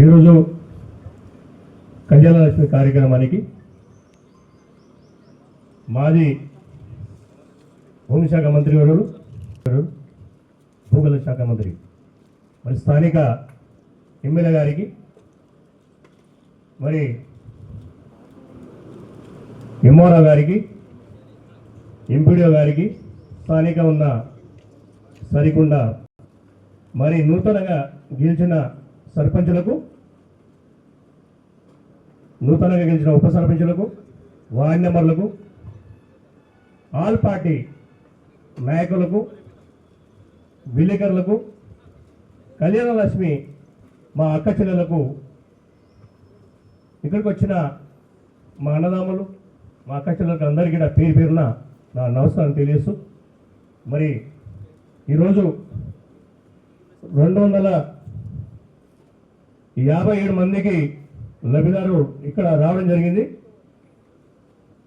ఈరోజు కళ్యాణలక్ష్మి కార్యక్రమానికి మాజీ హోంశాఖ మంత్రి గారు, భూగోళ శాఖ మంత్రి మరి స్థానిక ఎమ్మెల్యే గారికి, మరి ఎంఆర్ఓ గారికి, ఎంపీడీఓ గారికి, స్థానిక ఉన్న సరికొండ మరి నూతనంగా గెలిచిన సర్పంచులకు, నూతనంగా గెలిచిన ఉప సర్పంచులకు, వార్డు మెంబర్లకు, ఆల్ పార్టీ నాయకులకు, విలేకరులకు, కళ్యాణలక్ష్మి మా అక్క చెల్లెలకు, ఇక్కడికి వచ్చిన మా అన్నదమ్ములు, మా అక్క చెల్లెలకు అందరికీ పేరు పేరున నా నమస్కారం తెలియజేస్తూ, మరి ఈరోజు 257 మందికి లబ్ధిదారు ఇక్కడ రావడం జరిగింది.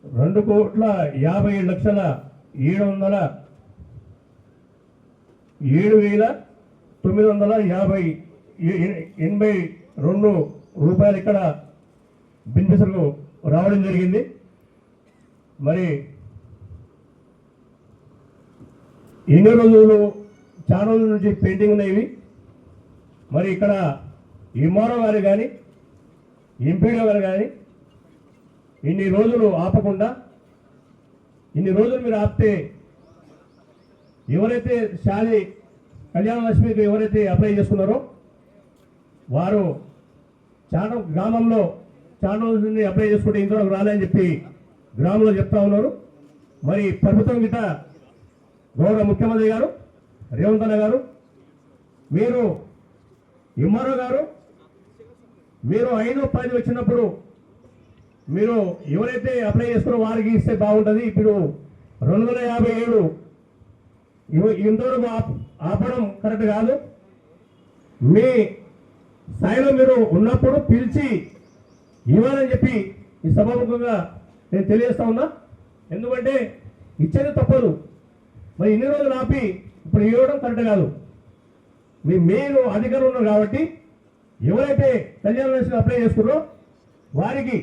2,57,982 రూపాయలు ఇక్కడ బెనిఫిషరీలకు రావడం జరిగింది. మరి ఎన్నో రోజులు, చాలా రోజుల నుంచి పెయింటింగ్ ఉన్నాయి. మరి ఇక్కడ ఎంఆర్ఓ గారు కానీ, ఎంపీడీఓ గారు కానీ ఇన్ని రోజులు ఆపకుండా, ఇన్ని రోజులు మీరు ఆపితే ఎవరైతే శాలి కళ్యాణలక్ష్మికి ఎవరైతే అప్లై చేసుకున్నారో వారు చాలా గ్రామంలో చాలా రోజుల నుండి అప్లై చేసుకుంటే ఇంతవరకు రాలేని చెప్పి గ్రామంలో చెప్తా ఉన్నారు. మరి ప్రభుత్వం గిట్ట గౌరవ ముఖ్యమంత్రి గారు రేవంత్ అన్న గారు, మీరు ఎంఆర్ఓ గారు, మీరు 5-10 వచ్చినప్పుడు మీరు ఎవరైతే అప్లై చేసుకున్నారో వారికి ఇస్తే బాగుంటుంది. ఇప్పుడు 257 ఇంతవరకు ఆపడం కరెక్ట్ కాదు. మీ స్థాయిలో మీరు ఉన్నప్పుడు పిలిచి ఇవ్వాలని చెప్పి ఈ సభాముఖంగా నేను తెలియజేస్తా ఉన్నా. ఎందుకంటే ఇచ్చేది తప్పదు. మరి ఇన్ని రోజులు ఆపి ఇప్పుడు ఇవ్వడం కరెక్ట్ కాదు. మీరు అధికారులు ఉన్నారు కాబట్టి ఎవరైతే కళ్యాణలక్ష్మి అప్లై చేసుకున్నారో వారికి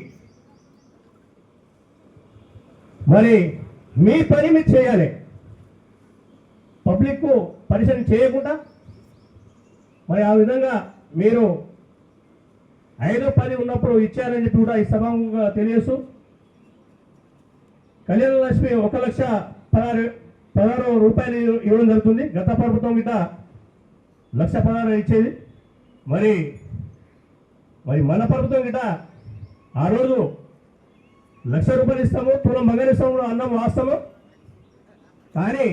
మరి మీ పని మీరు చేయాలి. పబ్లిక్కు పరిశీలన చేయకుండా మరి ఆ విధంగా మీరు 5-10 ఉన్నప్పుడు ఇచ్చారని చెప్పి కూడా ఈ సభాముఖంగా తెలియజేస్తూ, కళ్యాణలక్ష్మి 1,16,000 రూపాయలు ఇవ్వడం జరుగుతుంది. గత ప్రభుత్వం గిట్ట 1,16,000 ఇచ్చేది. మరి మన ప్రభుత్వం గిట్ట ఆ రోజు 1,00,000 రూపాయలు ఇస్తాము, తులం బంగారు ఇస్తాము అన్నం వాస్తాము. కానీ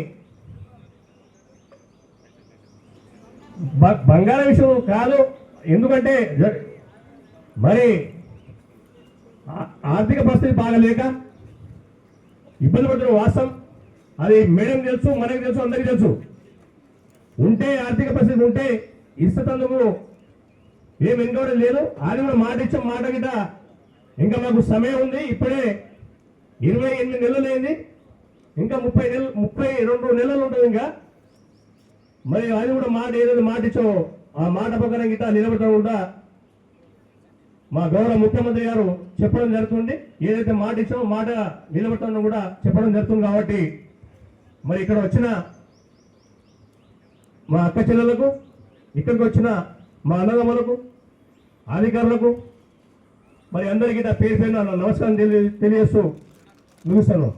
బంగారం విషయం కాదు. ఎందుకంటే మరి ఆర్థిక పరిస్థితి బాగలేక ఇబ్బంది పడుతున్న వాస్తవం. అది మేడం తెలుసు, మనకి తెలుసు, అందరికీ తెలుసు. ఉంటే ఆర్థిక పరిస్థితి ఉంటే ఇస్తతందుకు ఏం వెనుకోవడం లేదు. అది కూడా మాట ఇచ్చాం. మాట గిట్ట ఇంకా మాకు సమయం ఉంది. ఇప్పుడే 28 నెలలు అయింది. ఇంకా 32 నెలలు ఉంటుంది ఇంకా. మరి అది కూడా మాట ఏదైతే మాట ఇచ్చామో ఆ మాట ప్రకారం గిట్ట నిలబడటం కూడా మా గౌరవ ముఖ్యమంత్రి గారు చెప్పడం జరుగుతుంది. ఏదైతే మాట ఇచ్చామో మాట నిలబడటం కూడా చెప్పడం జరుగుతుంది. కాబట్టి మరి ఇక్కడ వచ్చిన మా అక్క చెల్లెలకు, ఇక్కడికి వచ్చిన మా అన్నదమ్ములకు, అధికారులకు మరి అందరికీ పేరు పేరున నమస్కారం తెలియజేస్తూ ముగిస్తాను.